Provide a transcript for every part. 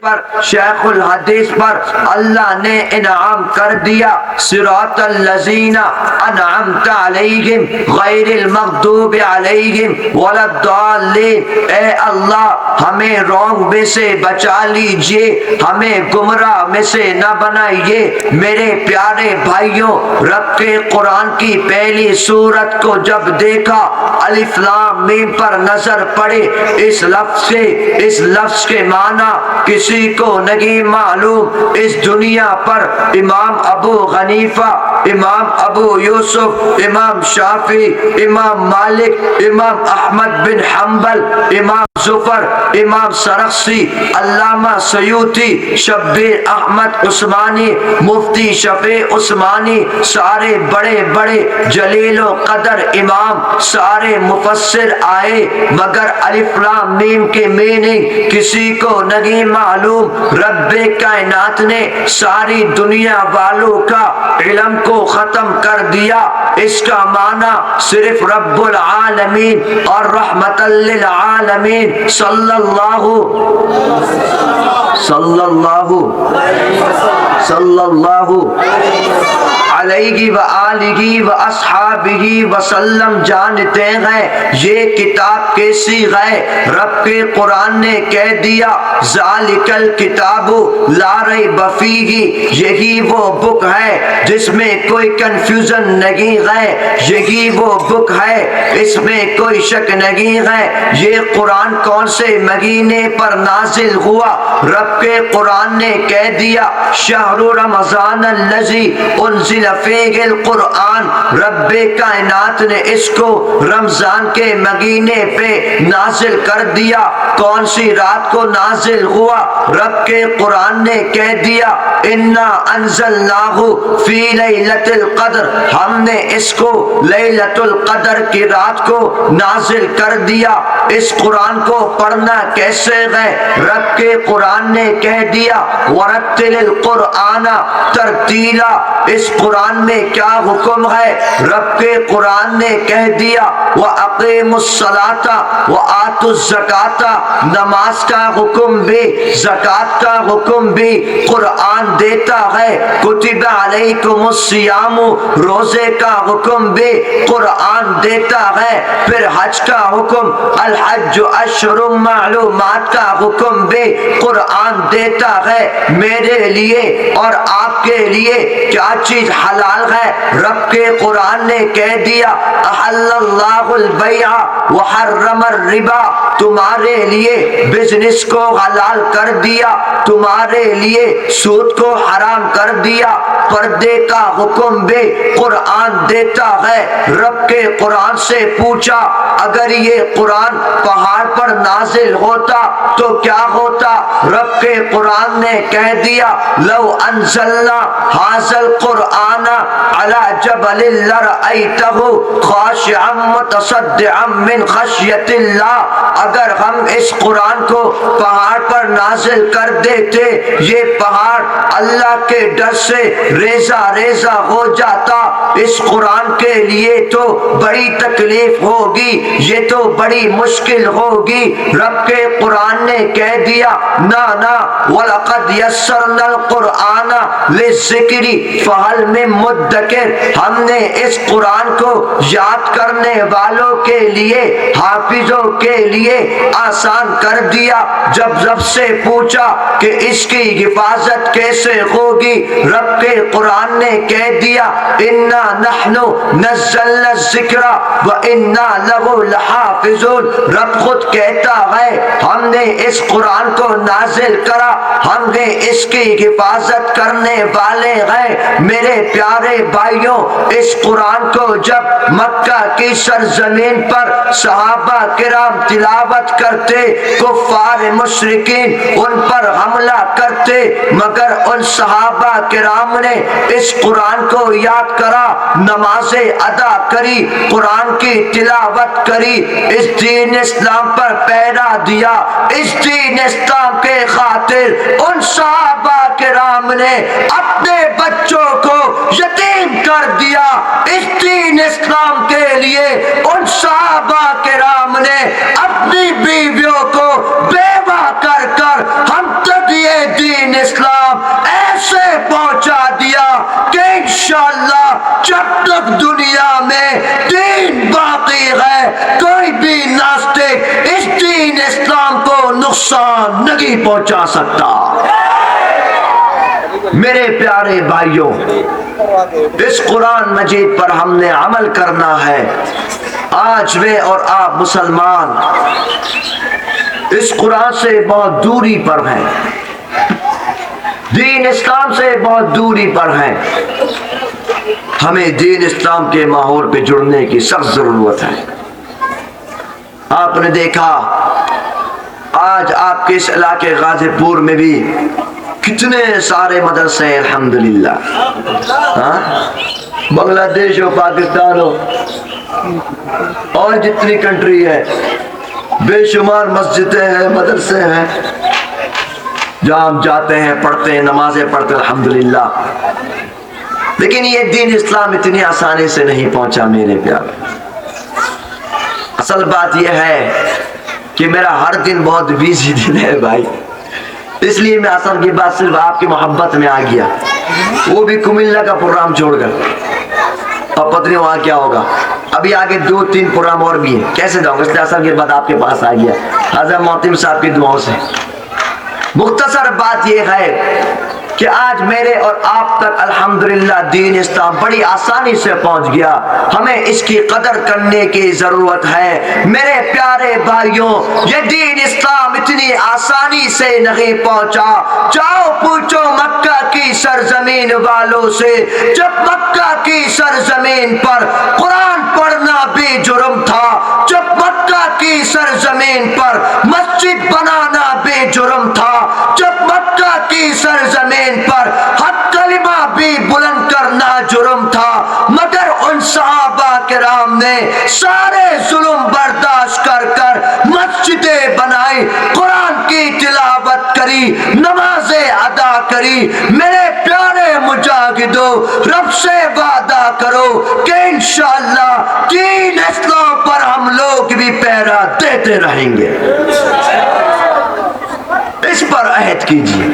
پر شیخ الحدیث پر اللہ نے انعام کر دیا، صراط الذین انعمت علیہم غیر المغضوب علیہم ولا الضالین۔ اے اللہ ہمیں رونگ میں سے بچا لیجئے، ہمیں گمراہ میں سے نہ بنائیے۔ میرے پیارے بھائیوں، رب کے قرآن کی پہلی سورت کو جب دیکھا، الف لام میم پر نظر پڑے، اس لفظ کے معنی کسی کو نہیں معلوم۔ اس دنیا پر امام ابو حنیفہ، امام ابو یوسف، امام شافعی، امام مالک، امام احمد بن حنبل، امام زفر، امام سرخسی، علامہ سیوطی، شبیر احمد عثمانی، مفتی شفیع عثمانی، سارے بڑے بڑے جلیل و قدر امام، سارے مفسر آئے، مگر الف لام میم کے میننگ کسی کو نہیں معلوم۔ رب کائنات نے ساری دنیا والوں کا علم کو ختم کر دیا۔ اس کا معنی صرف رب العالمین اور رحمت للعالمین صلی اللہ علیہ وآلہ وأصحابہ وسلم جانتے ہیں۔ یہ کتاب کیسی ہے؟ رب کے قرآن نے کہہ دیا، ذالک الکتاب لا ریب فیہ، یہی وہ بک ہے جس میں کوئی کنفیوژن نہیں ہے، یہی وہ بک ہے اس میں کوئی شک نہیں ہے۔ یہ قرآن کون سے مہینے پر نازل ہوا؟ رب کے قرآن نے کہہ دیا، شہر رمضان الذی انزل فیہ القرآن، رب کائنات نے اس کو رمضان کے مہینے پہ نازل کر دیا۔ کون سی رات کو نازل ہوا؟ رب کے قرآن نے کہہ دیا، انا انزلناہ فی لیلۃ القدر، ہم نے اس کو لیلۃ القدر کی رات کو نازل کر دیا۔ اس قرآن کو پڑھنا کیسے ہے؟ رب کے قرآن نے کہہ دیا، ورتل القرآن ترتیلا، اس قرآن میں کیا حکم ہے؟ رب کے قرآن نے کہہ دیا، وَأَقِيمُوا الصَّلَاةَ وَآتُوا الزَّكَاةَ، نماز کا حکم بھی، زکوٰۃ کا حکم بھی قرآن دیتا ہے۔ کتب علیکم الصیام، روزے کا حکم بھی قرآن دیتا ہے۔ پھر حج کا حکم، الحج اشہر معلومات کا حکم بھی قرآن دیتا ہے۔ میرے لیے اور آپ کے لیے کیا چیز حلال ہے؟ رب کے قرآن نے کہہ دیا، احل اللہ البیع وحرم الربا، تمہارے لیے بزنس کو حلال کر دیا، تمہارے لیے سود کو حرام کر دیا۔ پردے کا حکم بھی قرآن دیتا ہے۔ رب کے قرآن سے پوچھا، اگر یہ قرآن پہاڑ پر نازل ہوتا تو کیا ہوتا؟ رب کے قرآن نے کہہ دیا، لو انزلنا ھذا القرآن علی جبل لرأیتہ خاشعا متصدعا من خشیۃ اللہ، اگر ہم اس قرآن کو پہاڑ پر نازل کر دیتے، یہ پہاڑ اللہ کے ڈر سے ریزہ ریزہ ہو جاتا۔ اس قرآن کے لیے تو بڑی تکلیف ہوگی، یہ تو بڑی مشکل ہوگی۔ رب کے قرآن نے کہہ دیا، نا نا، وَلَقَدْ يَسَّرْنَا الْقُرْآنَ لِلذِّكْرِ فَهَلْ مِن مُدَّكِرٍ، ہم نے اس قرآن کو یاد کرنے والوں کے لیے، حافظوں کے لیے آسان کر دیا۔ جب رب سے پوچھا کہ اس کی حفاظت کیسے ہوگی، رب کے قرآن نے کہہ دیا، اِنَّا نَحْنُ نَزَّلْنَا الذِّكْرَ وَإِنَّا لَهُ لَحَافِظُونَ، رب خود کہتا ہے، ہم نے اس قرآن کو نازل کرا، ہم نے اس کی حفاظت کرنے والے ہیں۔ میرے پیارے بھائیوں، اس قرآن کو جب مکہ کی سرزمین پر صحابہ کرام تلاوت کرتے، کفار مشرکین ان پر حملہ کرتے، مگر ان صحابہ کرام نے اس قرآن کو یاد کرا، نمازیں ادا کری، قرآن کی تلاوت کری، اس دین اسلام پر پہرا دیا۔ اس دین اسلام کے خاطر ان صحابہ کرام نے اپنے بچوں کو یتیم کر دیا۔ اس دین اسلام کے لیے ان صحابہ کرام نے اپنی بیویوں کو بیوہ کر کر ہم تدیے انشاءاللہ جب تک دنیا میں دین باقی ہے کوئی بھی ناستک اس دین اسلام کو نقصان نہیں پہنچا سکتا۔ میرے پیارے بھائیوں، اس قرآن مجید پر ہم نے عمل کرنا ہے۔ آج میں اور آپ مسلمان اس قرآن سے بہت دوری پر ہیں، دین اسلام سے بہت دوری پر ہیں۔ ہمیں دین اسلام کے ماحول پہ جڑنے کی سخت ضرورت ہے۔ آپ نے دیکھا آج آپ کے اس علاقے غازی پور میں بھی کتنے سارے مدرسے ہیں الحمدللہ، بنگلہ دیش ہو، پاکستان ہو اور جتنی کنٹری ہے، بے شمار مسجدیں ہیں، مدرسے ہیں جہاں ہم جاتے ہیں، پڑھتے ہیں، نمازیں پڑھتے ہیں الحمدللہ۔ لیکن یہ دین اسلام اتنی آسانی سے نہیں پہنچا میرے پیارے۔ اصل بات یہ ہے کہ میرا ہر دن بہت بیزی دن ہے بھائی، اس لیے میں اصل کی بات صرف آپ کی محبت میں آ گیا، وہ بھی کمیلہ کا پروگرام چھوڑ کر۔ اب پتہ نہیں وہاں کیا ہوگا، ابھی آگے 2-3 پروگرام اور بھی ہیں، کیسے جاؤں گا، اس لیے اصل کی بات آپ کے پاس آ گیا حضرت محتم صاحب کی دعاؤں سے۔ مختصر بات یہ ہے کہ آج میرے اور آپ تک الحمدللہ دین اسلام بڑی آسانی سے پہنچ گیا، ہمیں اس کی قدر کرنے کی ضرورت ہے۔ میرے پیارے بھائیوں، یہ دین اسلام اتنی آسانی سے نہیں پہنچا۔ جاؤ پوچھو مکہ کی سرزمین والوں سے، جب مکہ کی سرزمین پر قرآن پڑھنا بھی جرم تھا، جب مکہ کی سرزمین پر مسجد بنانا بھی جرم تھا، جب مکہ کی سرزمین پر حق کلمہ بھی بلند کرنا جرم تھا، مگر ان صحابہ کرام نے سارے ظلم برداشت کر کر مسجدیں بنائی، قرآن کی تلاوت کری، نمازیں ادا کری۔ میرے پیارے مجاہدوں، رب سے وعدہ کرو کہ انشاءاللہ دین اسلام پر ہم لوگ بھی پہرا دیتے رہیں گے۔ اس پر عہد کیجیے،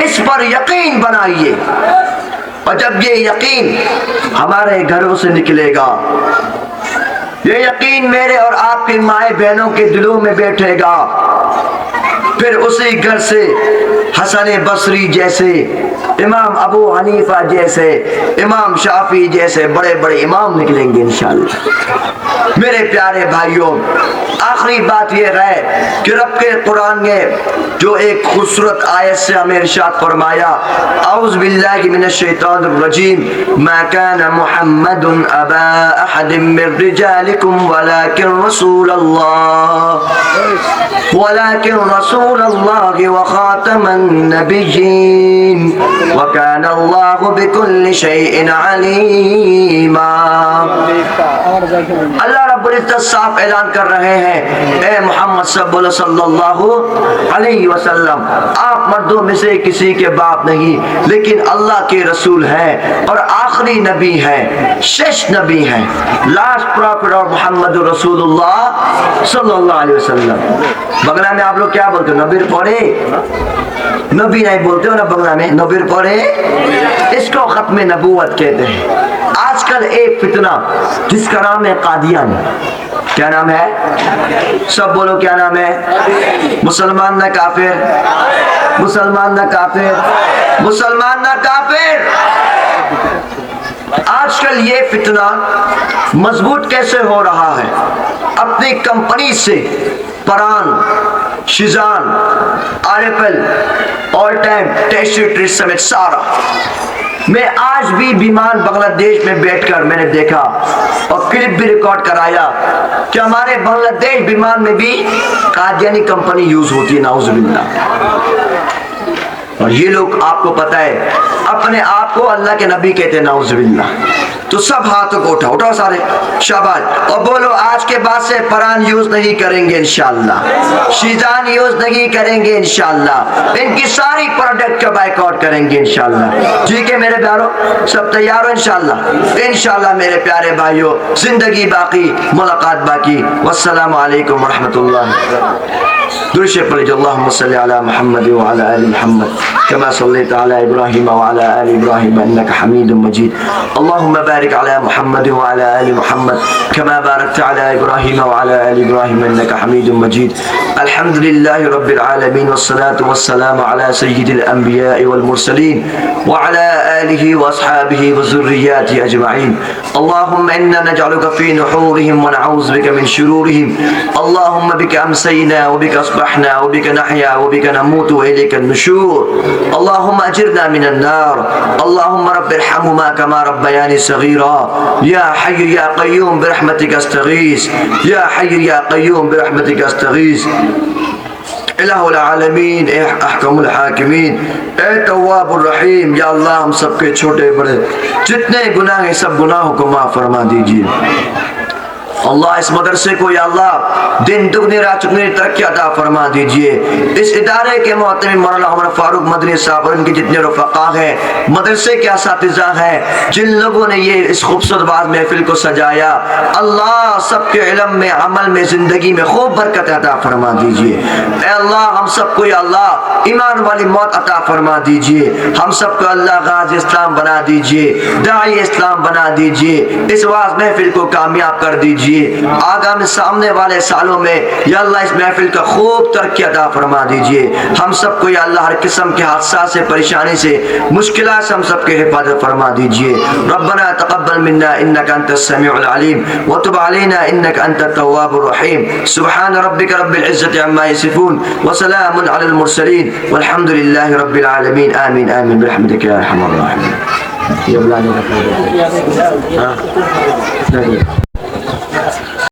اس پر یقین بنائیے، اور جب یہ یقین ہمارے گھروں سے نکلے گا، یہ یقین میرے اور آپ کے مائیں بہنوں کے دلوں میں بیٹھے گا، پھر اسی گھر سے حسن بصری جیسے، امام ابو حنیفہ جیسے، امام شافعی جیسے بڑے بڑے امام نکلیں گے انشاءاللہ۔ میرے پیارے بھائیوں، آخری بات یہ ہے کہ رب کے قرآن نے جو ایک خوبصورت آیت سے ہمیں ارشاد فرمایا، اعوذ باللہ من الشیطان الرجیم، ما کان محمد ابا احد من رجالکم ولکن رسول اللہ وخاتم النبیین وکان اللہ بکل شیء علیما۔ اللہ رب العزت صاف اعلان کر رہے ہیں، اے محمد صلی اللہ علیہ وسلم، آپ مردوں میں سے کسی کے باپ نہیں، لیکن اللہ کے رسول ہیں اور آخری نبی ہیں، شش نبی ہیں، لاسٹ پروفٹ اور محمد رسول اللہ صلی اللہ علیہ وسلم۔ بنگلہ میں آپ لوگ کیا بولتے ہو؟ نبیر پڑھے؟ نبی نہیں بولتے ہو نا بنگلہ میں، نبیر پڑھے، اس کو ختم نبوت کہتے ہیں۔ آج کل ایک فتنہ جس کا نام ہے قادیانی، کیا نام ہے؟ سب بولو کیا نام ہے؟ مسلمان نہ کافر، مسلمان نہ کافر، مسلمان نہ کافر۔ آج کل یہ فتنہ مضبوط کیسے ہو رہا ہے؟ اپنی کمپنی سے پران، شیزان، آریپل، آل ٹائم، ٹیسٹری سمیت سارا۔ میں آج بھی بیمان بنگلہ دیش میں بیٹھ کر میں نے دیکھا اور کلپ بھی ریکارڈ کرایا کہ ہمارے بنگلہ دیش بیمان میں بھی قادیانی کمپنی یوز ہوتی ہے، نعوذ باللہ۔ اور یہ لوگ آپ کو پتہ ہے اپنے آپ کو اللہ کے نبی کہتے ہیں، نعوذ باللہ۔ تو سب ہاتھوں کو اٹھاؤ سارے، شاباش، اور بولو آج کے بعد سے پران یوز نہیں کریں گے انشاءاللہ، شیزان یوز نہیں کریں گے انشاءاللہ، ان کی ساری پروڈکٹ کا بائیکاٹ کریں گے انشاءاللہ۔ ٹھیک ہے میرے پیاروں، سب تیار ہو انشاءاللہ؟ انشاءاللہ میرے پیارے بھائیوں، زندگی باقی، ملاقات باقی۔ والسلام علیکم ورحمۃ اللہ۔ درود شریف پڑھ لیجیے، اللہم صلی علی محمد وعلی آل محمد کما صلیت علی ابراہیم وعلی آل ابراہیم انک حمید مجید، اللہم بارک علی محمد وعلی آل محمد کما بارکت علی ابراہیم وعلی آل ابراہیم انک حمید مجید۔ الحمدللہ رب العالمین والصلاة والسلام علی سید الانبیاء والمرسلین وعلی آلہ واصحابہ وذریاتہ اجمعین، اللہم انا نجعلک فی نحورہم ونعوذ بک من شرورہم، اللہم بک امسینا وبک اصبحنا وبك نحيا وبك نموت وإليك النشور، اللهم أجرنا من النار، اللهم رب ارحمهما كما ربياني صغيرا، يا حي يا قيوم برحمتك استغيث، يا حي يا قيوم برحمتك استغيث، الہ العالمین، اے احکم الحاکمین، اے تواب الرحیم، یا اللہ ہم سب کے چھوٹے بڑے جتنے گناہ ہیں سب گناہوں کو معاف فرما دیجیے۔ اللہ اس مدرسے کو یا اللہ دن دگنی رات چگنی ترقی عطا فرما دیجئے۔ اس ادارے کے محترم مولانا عمر فاروق مدنی صاحب اور ان کے جتنے رفقا ہیں، مدرسے کے اساتذہ ہیں، جن لوگوں نے یہ اس خوبصورت باز محفل کو سجایا، اللہ سب کے علم میں، عمل میں، زندگی میں خوب برکت عطا فرما دیجئے۔ اے اللہ ہم سب کو یا اللہ ایمان والی موت عطا فرما دیجئے، ہم سب کو اللہ غازی اسلام بنا دیجئے، داعی اسلام بنا دیجئے، اس واز محفل کو کامیاب کر دیجئے۔ آگامی سامنے والے سالوں میں یا اللہ اس محفل کا خوب ترقی عطا فرما دیجئے، ہم سب کو یا اللہ ہر قسم کے حادثات سے، پریشانی سے، مشکلات سے ہم سب کے حفاظت فرما دیجئے۔ ربنا تقبل منا انك انت السميع العليم وتب علينا انك انت التواب الرحيم، سبحان ربك رب العزة عما يصفون وسلام على المرسلين والحمد لله رب العالمين، آمين آمين برحمتك يا ارحم الراحمين۔ یہ